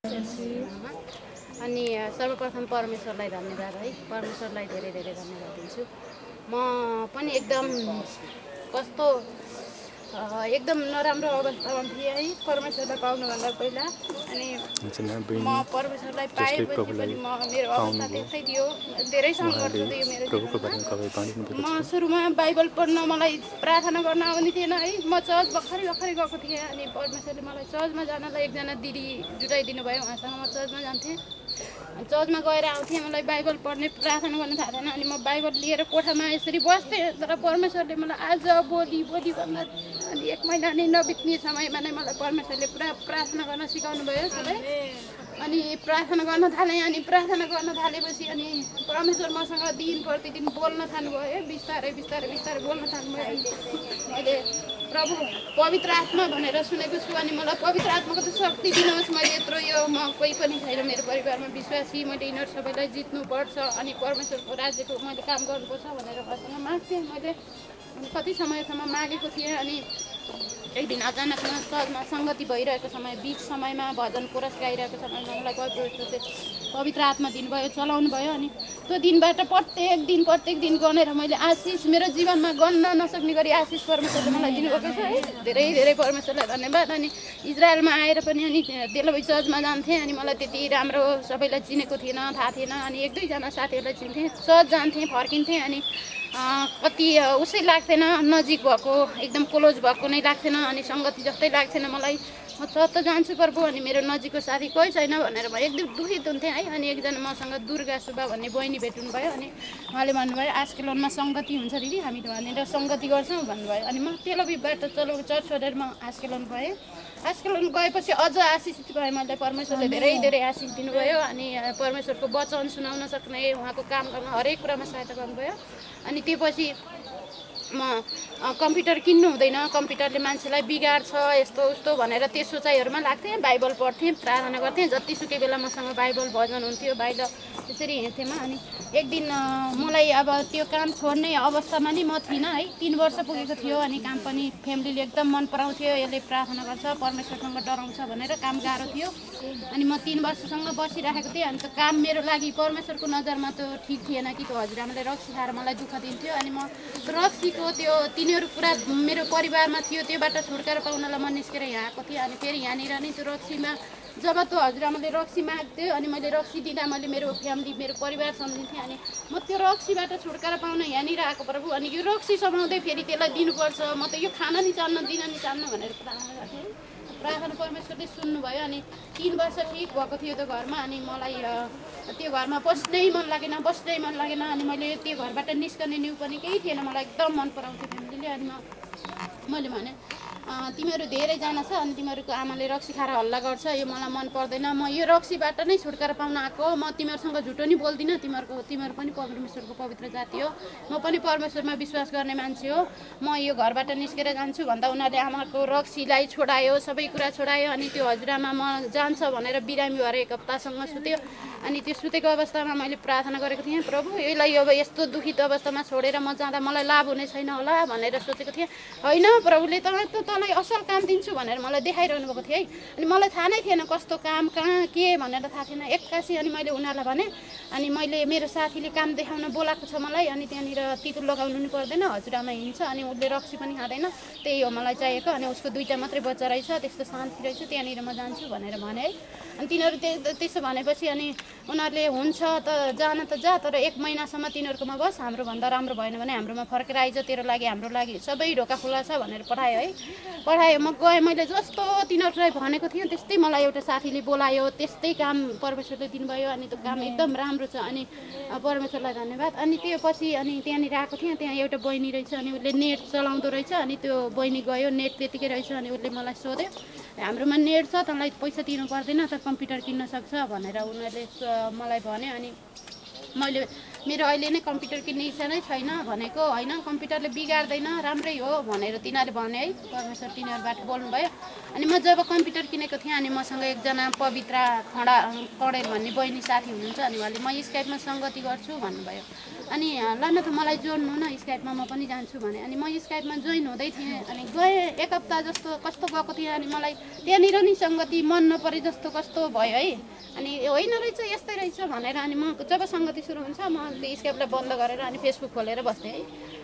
अनि सर्वप्रथम परमेश्वरलाई धन्यवाद है, परमेश्वरलाई धेरै धेरै धन्यवाद दिन्छु। म पनि कस्तो एकदम नराम्रो अवस्थामा थिएँ है परमेश्वरलाई पाउनुभन्दा पहिला। अनि म परमेश्वरलाई पाएपछि पनि मेरो अवस्था त्यस्तै थियो, धेरै सङ्घर्ष थियो मेरो जीवनमा। म सुरुमा बाइबल पढ्न मलाई प्रार्थना गर्न आउने थिएन है। म चर्च भर्खरै गएको थिएँ। अनि परमेश्वरले मलाई चर्चमा जानलाई एकजना दिदी जुटाइदिनु भयो, उहाँसँग म चर्चमा जान्थेँ। चर्चमा गएर आउँथेँ, मलाई बाइबल पढ्ने प्रार्थना गर्न थाहा थिएन। अनि म बाइबल लिएर कोठामा यसरी बस्थेँ, तर परमेश्वरले मलाई आज भोलि भन्दा अनि 1 महिना नै नबित्ने समयमा नै मलाई परमेश्वरले पुरा प्रार्थना गर्न सिकाउनु भयो सधैँ। अनि प्रार्थना गर्न थालेँ। अनि प्रार्थना गर्न थालेपछि अनि परमेश्वर मसँग दिन प्रतिदिन बोल्न थाल्नुभयो। बिस्तारै बोल्न थाल्नुभयो। मैले प्रभु पवित्र आत्मा भनेर सुनेको छु। अनि मलाई पवित्र आत्माको त शक्ति दिनुहोस्। मैले यत्रो म कोही पनि छैन मेरो परिवारमा विश्वासी, मैले यिनीहरू सबैलाई जित्नुपर्छ अनि परमेश्वरको राज्यको मैले काम गर्नुपर्छ भनेर उहाँसँग माग्थेँ। मैले कति समयसम्म मागेको थिएँ। अनि एक दिन अचानकमा चर्चमा सङ्गति भइरहेको समय, बिच समयमा भजन कोरस गाइरहेको समयमा मलाई पवित्र आत्मा दिनुभयो, चलाउनु भयो। अनि त्यो दिनबाट प्रत्येक दिन गनेर मैले आशिष मेरो जीवनमा गन्न नसक्ने गरी आशिष परमेश्वरले मलाई दिनुभएको छ है। धेरै धेरै परमेश्वरलाई धन्यवाद। अनि इजरायलमा आएर पनि अनि डेलोबी चर्चमा जान्थेँ। अनि मलाई त्यति राम्रो सबैलाई चिनेको थिएन, थाहा थिएन। अनि 1-2जना साथीहरूलाई चिन्थेँ, चर्च जान्थेँ, फर्किन्थेँ। अनि कति उसै लाग्थेन, नजिक भएको एकदम क्लोज भएको नै लाग्थेन। अनि सङ्गति जस्तै लाग्थेन मलाई। म चर्च त जान्छु प्रभु, अनि मेरो नजिकको साथी कोही छैन भनेर म एकदम दुखित हुन्थेँ है। अनि एकजना मसँग दुर्गा सुब्बा भन्ने बहिनी भेट्नु भयो। अनि उहाँले भन्नुभयो आस्केलोनमा सङ्गति हुन्छ दिदी, हामीले भनेर सङ्गति गर्छौँ भन्नुभयो। अनि म तेलबीबाट चर्च छोडेर म आस्केलोन गएँ। आस्केलोन गएपछि अझ आशिषित भएँ। मैले परमेश्वरले धेरै धेरै आशिष दिनुभयो। अनि परमेश्वरको वचन सुनाउन सक्ने, उहाँको काम गर्न हरेक कुरामा सहायता गर्नुभयो। अनि त्योपछि म कम्प्युटर किन्नु हुँदैन, कम्प्युटरले मान्छेलाई बिगार्छ यस्तो उस्तो भनेर त्यो सोचाइहरूमा लाग्थेँ। बाइबल पढ्थेँ, प्रार्थना गर्थेँ। जतिसुकै बेला मसँग बाइबल भजन हुन्थ्यो, बाहिर त्यसरी हिँड्थेँ म। अनि एक दिन मलाई अब त्यो काम छोड्ने अवस्थामा नै म थिइनँ है। 3 वर्ष पुगेको थियो। अनि काम पनि फ्यामिलीले एकदम मन पराउँथ्यो, यसले प्रार्थना गर्छ, परमेश्वरसँग डराउँछ भनेर काम गाह्रो थियो। अनि म 3 वर्षसँग बसिरहेको थिएँ। अनि त्यो काम मेरो लागि परमेश्वरको नजरमा त्यो ठिक थिएन कि त्यो हजुरआमाले रक्सी खाएर मलाई दुःख दिन्थ्यो। अनि म रक्सीको त्यो तिनीहरू पुरा मेरो परिवारमा थियो, त्योबाट छुटकारा पाउनलाई म निस्केर यहाँ आएको थिएँ। अनि फेरि यहाँनिर नै त्यो रक्सीमा जब त्यो हजुरआमाले रक्सी माग्थ्यो अनि मैले रक्सी दिँदा मैले मेरो फ्यामिली, मेरो परिवार सम्झिन्थेँ। अनि म त्यो रक्सीबाट छुटकारा पाउन यहाँनिर आएको प्रभु। अनि यो रक्सी समाउँदै फेरि त्यसलाई दिनुपर्छ, म त यो खान नि चाहन्न, दिन नि चाहन्न भनेर प्रार्थना गर्थेँ। प्रार्थना परमेश्वरले सुन्नुभयो। अनि 3 वर्ष ठिक भएको थियो त्यो घरमा। अनि मलाई त्यो घरमा बस्नै मन लागेन। अनि मैले त्यो घरबाट निस्कने न्यु पनि केही थिएन, मलाई एकदम मन पराउँथ्यो फ्यामिलीले। अनि मैले भने तिमीहरू धेरैजना छ अनि तिमीहरूको आमाले रक्सी खाएर हल्ला गर्छ, यो मलाई मन पर्दैन। म यो रक्सीबाट नै छुटकारा पाउन आएको, म तिमीहरूसँग झुटो नि बोल्दिनँ। तिमीहरू पनि परमेश्वरको पवित्र जाति हो, म पनि परमेश्वरमा विश्वास गर्ने मान्छे हो। म यो घरबाट निस्केर जान्छु भन्दा उनीहरूले आमाको रक्सीलाई छोडायो, सबै कुरा छोडायो। अनि त्यो हजुरआमा म जान्छ भनेर बिरामी भएर 1 हप्तासम्म सुत्यो। अनि त्यो सुतेको अवस्थामा मैले प्रार्थना गरेको थिएँ, प्रभु यसलाई अब यस्तो दुखित अवस्थामा छोडेर म जाँदा मलाई लाभ हुने छैन होला भनेर सोचेको थिएँ। होइन प्रभुले तँलाई असल काम दिन्छु भनेर मलाई देखाइरहनु भएको थियो है। अनि मलाई थाहा नै थिएन कस्तो काम, कहाँ के भनेर थाहा थिएन एक्कासी। अनि मैले उनीहरूलाई भने, अनि मैले मेरो साथीले काम देखाउन बोलाएको छ मलाई, अनि त्यहाँनिर तितुल लगाउनु नि पर्दैन, हजुरआमा हिँड्छ, अनि उसले रक्सी पनि खाँदैन, त्यही हो मलाई चाहिएको। अनि उसको 2टा मात्रै बच्चा रहेछ, त्यस्तो शान्ति रहेछ, त्यहाँनिर म जान्छु भनेर भने है। अनि तिनीहरू त्यसो भनेपछि अनि उनीहरूले हुन्छ त जान त जा, तर 1 महिनासम्म तिनीहरूकोमा बस, हाम्रोभन्दा राम्रो भएन भने हाम्रोमा फर्केर आइज, तेरो लागि हाम्रो लागि सबै ढोका खुल्ला छ भनेर पठायो है। म गएँ, मैले जस्तो तिनीहरूलाई भनेको थिएँ त्यस्तै मलाई एउटा साथीले बोलायो, त्यस्तै काम परमेश्वरले दिनुभयो। अनि त्यो काम एकदम राम्रो छ। अनि परमेश्वरलाई धन्यवाद। अनि त्यो पछि अनि त्यहाँनिर आएको थिएँ, त्यहाँ एउटा बहिनी रहेछ, अनि उसले नेट चलाउँदो रहेछ। अनि त्यो बहिनी गयो, नेट त्यतिकै रहेछ। अनि उसले मलाई सोध्यो, हाम्रोमा नेट छ, तँलाई पैसा तिर्नु पर्दैन, त कम्प्युटर किन्न सक्छ भनेर उनीहरूले मलाई भन्यो। अनि मैले मेरो अहिले नै कम्प्युटर किन्ने इच्छा नै छैन भनेको, होइन कम्प्युटरले बिगार्दैन, राम्रै हो भनेर तिनीहरूले भने है। परमेश्वर तिनीहरूबाट बोल्नुभयो। अनि म जब कम्प्युटर किनेको थिएँ, अनि मसँग एकजना पवित्र खडा पढेल भन्ने बहिनी साथी हुनुहुन्छ। अनि उहाँले म स्काइपमा सङ्गति गर्छु भन्नुभयो। अनि ल न त मलाई जोड्नु न स्काइपमा म पनि जान्छु भने अनि म स्काइपमा जोइन हुँदै थिएँ अनि गएँ एक हप्ता जस्तो कस्तो गएको थिएँ अनि मलाई त्यहाँनिर नि सङ्गति मन नपरे जस्तो कस्तो भयो है अनि होइन रहेछ यस्तै रहेछ भनेर अनि म जब सङ्गति सुरु हुन्छ म त्यो स्काइपलाई बन्द गरेर अनि फेसबुक खोलेर बस्थेँ है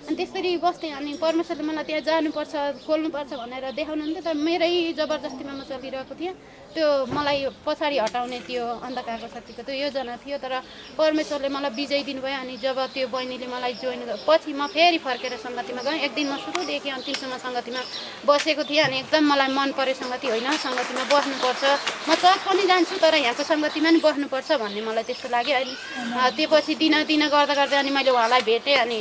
अनि त्यसरी बस्थेँ अनि परमेश्वरले मलाई त्यहाँ जानुपर्छ खोल्नुपर्छ भनेर देखाउनुहुन्थ्यो तर मेरै जबरजस्तीमा म चलिरहेको थिएँ त्यो मलाई पछाडि हटाउने त्यो अन्धकारको शक्तिको त्यो योजना थियो तर परमेश्वरले मलाई विजय दिनुभयो अनि जब त्यो बहिनीले मलाई जोइन पछि म फेरि फर्केर सङ्गतिमा गएँ एक दिन म सुरुदेखि अन्तिमसम्म सङ्गतिमा बसेको थिएँ अनि एकदम मलाई मन पऱ्यो सङ्गति होइन सङ्गतिमा बस्नुपर्छ म चर्च पनि जान्छु तर यहाँको सङ्गतिमा नि बस्नुपर्छ भन्ने मलाई त्यस्तो लाग्यो अनि त्यो पछि दिन गर्दा गर्दै अनि मैले उहाँलाई भेटेँ अनि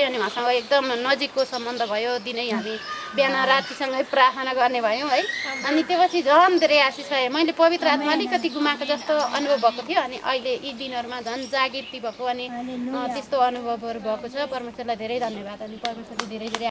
अनि उहाँसँग एकदम नजिकको सम्बन्ध भयो दिनै हामी बिहान रातिसँगै प्रार्थना गर्ने भयौँ है अनि त्यो पछि झन् धेरै आशिष पाएँ मैले पवित्र आत्मा अलिकति गुमाएको जस्तो अनुभव भएको थियो अनि अहिले यी दिनहरूमा झन् जागृति भएको अनि त्यस्तो अनुभवहरू भएको छ परमेश्वरलाई धेरै धन्यवाद अनि परमेश्वरले धेरै धेरै